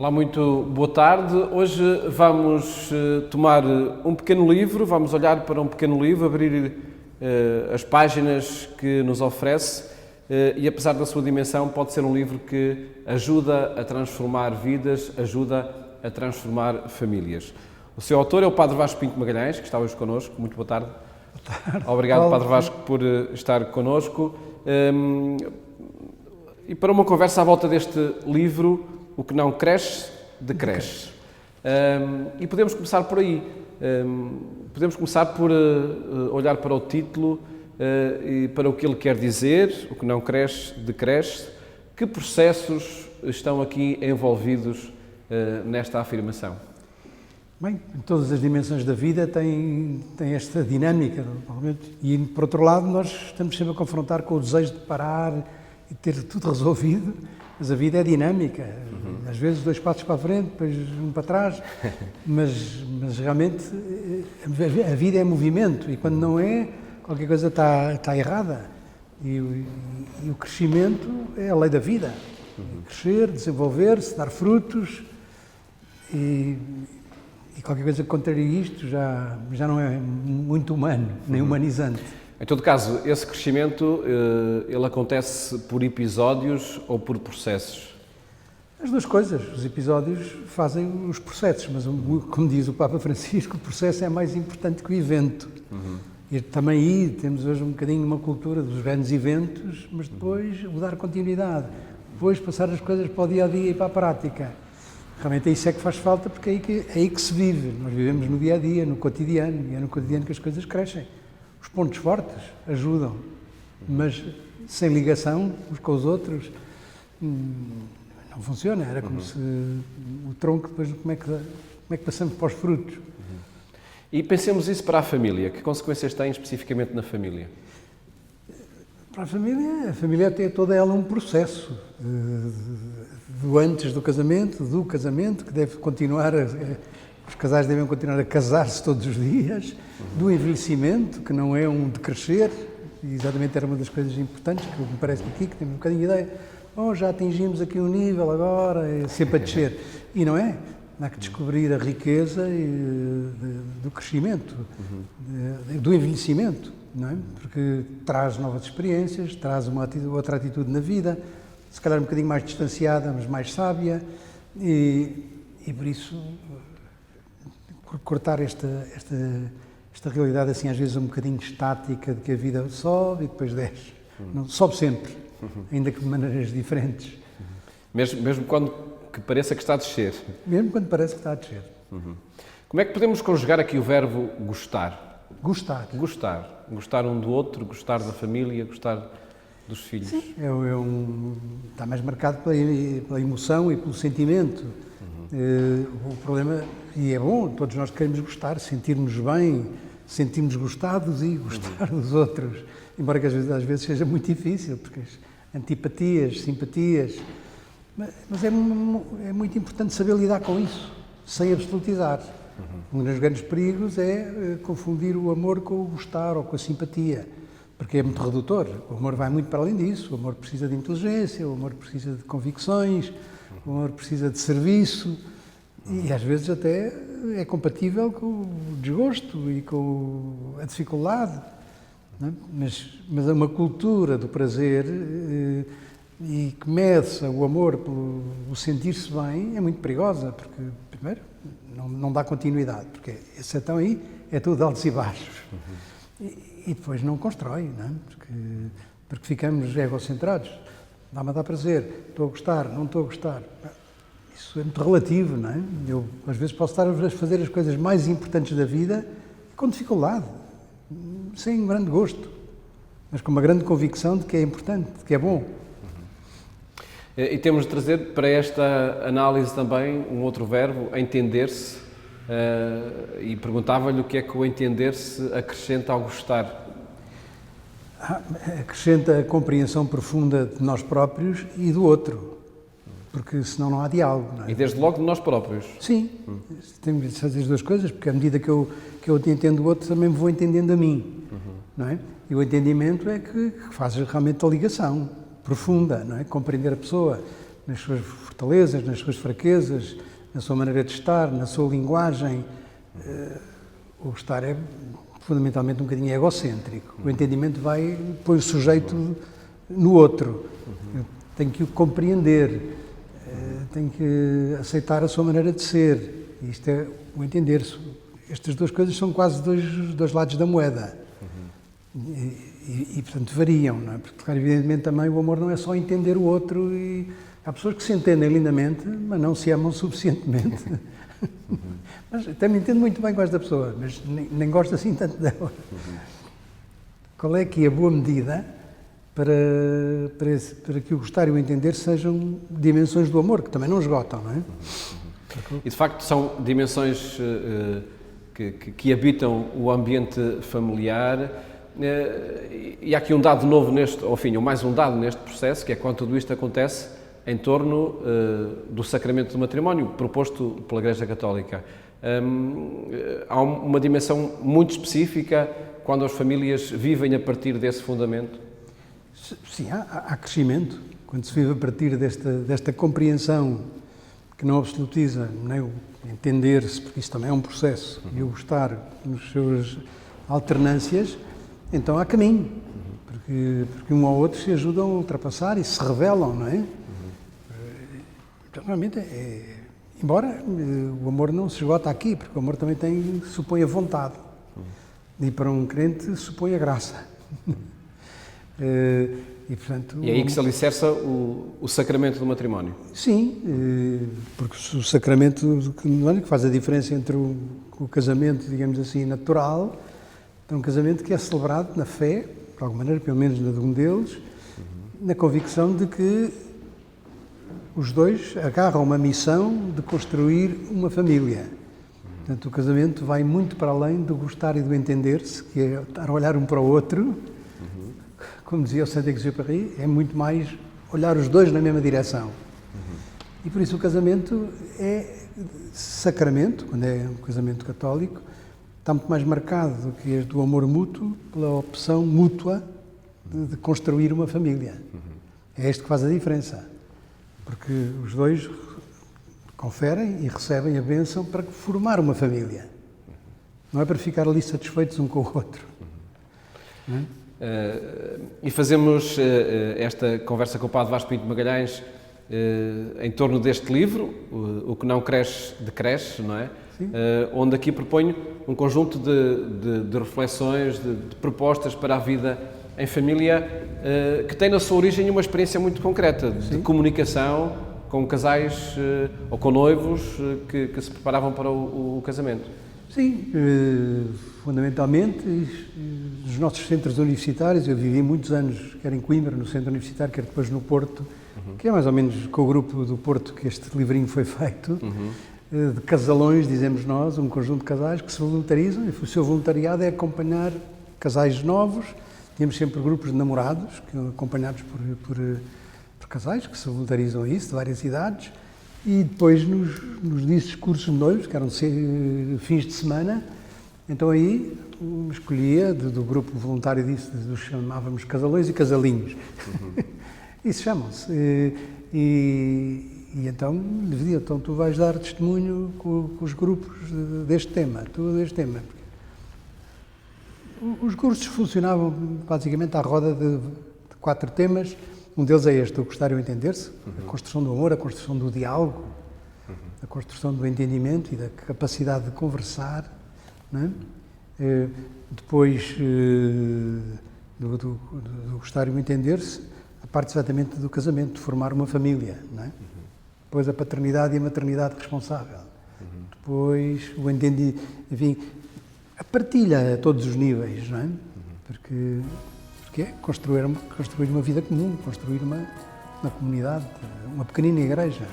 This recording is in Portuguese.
Olá, muito boa tarde. Hoje vamos tomar um pequeno livro, vamos olhar para um pequeno livro, abrir as páginas que nos oferece e, apesar da sua dimensão, pode ser um livro que ajuda a transformar vidas, ajuda a transformar famílias. O seu autor é o Padre Vasco Pinto Magalhães, que está hoje connosco. Muito boa tarde. Boa tarde. Obrigado, Padre Vasco, por estar connosco. E para uma conversa à volta deste livro, O que não cresce, decresce. E podemos começar por aí. Podemos começar por olhar para o título e para o que ele quer dizer, o que não cresce, decresce. Que processos estão aqui envolvidos nesta afirmação? Bem, em todas as dimensões da vida tem esta dinâmica, e por outro lado nós estamos sempre a confrontar com o desejo de parar e ter tudo resolvido, mas a vida é dinâmica, às vezes 2 passos para a frente, depois 1 para trás, mas realmente a vida é movimento e quando não é, qualquer coisa está errada e o crescimento é a lei da vida, crescer, desenvolver-se, dar frutos e qualquer coisa que contraria isto já não é muito humano, nem humanizante. Em todo caso, esse crescimento, ele acontece por episódios ou por processos? As 2 coisas. Os episódios fazem os processos, mas como diz o Papa Francisco, o processo é mais importante que o evento. E também aí temos hoje um bocadinho uma cultura dos grandes eventos, mas depois o dar continuidade, depois passar as coisas para o dia-a-dia e para a prática. Realmente é isso que faz falta, porque é aí que se vive. Nós vivemos no dia-a-dia, no cotidiano, e é no cotidiano que as coisas crescem. Os pontos fortes ajudam, mas sem ligação uns com os outros não funciona. Era como se o tronco, depois como é que passamos para os frutos. E pensemos isso para a família. Que consequências tem especificamente na família? Para a família tem toda ela um processo do antes do casamento, que deve continuar, os casais devem continuar a casar-se todos os dias, do envelhecimento, que não é um decrescer, e exatamente era uma das coisas importantes, que me parece aqui, que temos um bocadinho de ideia, já atingimos aqui um nível agora, é sempre a descer. E não é. Há que descobrir a riqueza do crescimento, do envelhecimento, não é? Porque traz novas experiências, traz outra atitude na vida, se calhar um bocadinho mais distanciada, mas mais sábia, e por isso cortar esta realidade assim às vezes um bocadinho estática, de que a vida sobe e depois desce. Não, sobe sempre, ainda que de maneiras diferentes. Mesmo quando que pareça que está a descer? Mesmo quando parece que está a descer. Como é que podemos conjugar aqui o verbo gostar? Gostar. Gostar. Gostar um do outro, gostar da família, gostar dos filhos. Sim, está mais marcado pela emoção e pelo sentimento. O problema, e é bom, todos nós queremos gostar, sentir-nos bem, sentir-nos gostados e gostar dos outros. Embora que às vezes seja muito difícil, porque as antipatias, simpatias... Mas é muito importante saber lidar com isso, sem absolutizar. Um dos grandes perigos é confundir o amor com o gostar ou com a simpatia, porque é muito redutor. O amor vai muito para além disso. O amor precisa de inteligência, o amor precisa de convicções, o amor precisa de serviço e às vezes até é compatível com o desgosto e com a dificuldade. Não é? Mas é uma cultura do prazer e que meça o amor pelo sentir-se bem é muito perigosa, porque, primeiro, não dá continuidade, porque esse então aí é tudo altos e baixos. E depois não constrói, não é? Porque ficamos egocentrados. Dá-me a dar prazer, estou a gostar, não estou a gostar. Isso é muito relativo, não é? Eu, às vezes, posso estar a fazer as coisas mais importantes da vida com dificuldade, sem grande gosto, mas com uma grande convicção de que é importante, de que é bom. E temos de trazer para esta análise também um outro verbo, entender-se, e perguntava-lhe o que é que o entender-se acrescenta ao gostar. Acrescenta a compreensão profunda de nós próprios e do outro, porque senão não há diálogo. Não é? E desde logo de nós próprios. Sim, temos de fazer as 2 coisas, porque à medida que eu entendo o outro, também me vou entendendo a mim. Não é? E o entendimento é que faz realmente a ligação profunda, não é? Compreender a pessoa, nas suas fortalezas, nas suas fraquezas, na sua maneira de estar, na sua linguagem. O gostar é fundamentalmente um bocadinho egocêntrico. O entendimento põe o sujeito no outro. Eu tenho que o compreender, tenho que aceitar a sua maneira de ser. Isto é o entender-se. Estas duas coisas são quase dois lados da moeda. E, portanto, variam, não é? Porque, claro, evidentemente, também o amor não é só entender o outro. E há pessoas que se entendem lindamente, mas não se amam suficientemente. Mas até me entendo muito bem com esta pessoa, mas nem gosto assim tanto dela. Qual é aqui a boa medida para que o gostar e o entender sejam dimensões do amor, que também não esgotam, não é? E, de facto, são dimensões que habitam o ambiente familiar. E há aqui um dado novo ou mais um dado neste processo, que é quando tudo isto acontece em torno do sacramento do matrimónio, proposto pela Igreja Católica. Há uma dimensão muito específica quando as famílias vivem a partir desse fundamento? Sim, há crescimento. Quando se vive a partir desta compreensão que não absolutiza nem o entender-se, porque isso também é um processo, e o gostar nos seus alternâncias, então há caminho, porque um ao outro se ajudam a ultrapassar e se revelam, não é? Realmente, embora o amor não se esgota aqui, porque o amor também supõe a vontade, e para um crente supõe a graça. E, portanto, e é aí que se alicerça o sacramento do matrimónio? Sim, porque o sacramento que faz a diferença entre o casamento, digamos assim, natural, é um casamento que é celebrado na fé, de alguma maneira, pelo menos na de um deles, na convicção de que os dois agarram uma missão de construir uma família. Portanto, o casamento vai muito para além do gostar e do entender-se, que é estar a olhar um para o outro. Como dizia o Saint-Exupéry, é muito mais olhar os dois na mesma direção. E por isso o casamento é sacramento, quando é um casamento católico, está muito mais marcado do que este do amor mútuo, pela opção mútua de construir uma família. É este que faz a diferença. Porque os dois conferem e recebem a bênção para formar uma família. Não é para ficar ali satisfeitos um com o outro. Não é? E fazemos esta conversa com o Padre Vasco Pinto Magalhães em torno deste livro, O que não cresce, decresce, não é? Onde aqui proponho um conjunto de reflexões, de propostas para a vida em família, que tem na sua origem uma experiência muito concreta de comunicação com casais ou com noivos que se preparavam para o casamento. Sim, fundamentalmente, nos nossos centros universitários, eu vivi muitos anos, quer em Coimbra, no centro universitário, quer depois no Porto, que é mais ou menos com o grupo do Porto que este livrinho foi feito, de casalões, dizemos nós, um conjunto de casais que se voluntarizam, e o seu voluntariado é acompanhar casais novos. Tínhamos sempre grupos de namorados, acompanhados por casais que se voluntarizam a isso, de várias idades, e depois nos ditos cursos de noivos, que eram fins de semana, então aí escolhia do grupo voluntário disso, chamávamos casalões e casalinhos. Isso chamam-se. E então dividia, então tu vais dar testemunho com os grupos deste tema, deste tema. Os cursos funcionavam basicamente à roda de 4 temas. Um deles é este, o gostar e o entender-se, a construção do amor, a construção do diálogo, a construção do entendimento e da capacidade de conversar, não é? Depois do gostar e o entender-se, a parte exatamente do casamento, de formar uma família, não é? Depois a paternidade e a maternidade responsável. Depois o entendimento, enfim, a partilha a todos os níveis, não é? Porque é construir uma vida comum, construir uma comunidade, uma pequenina igreja.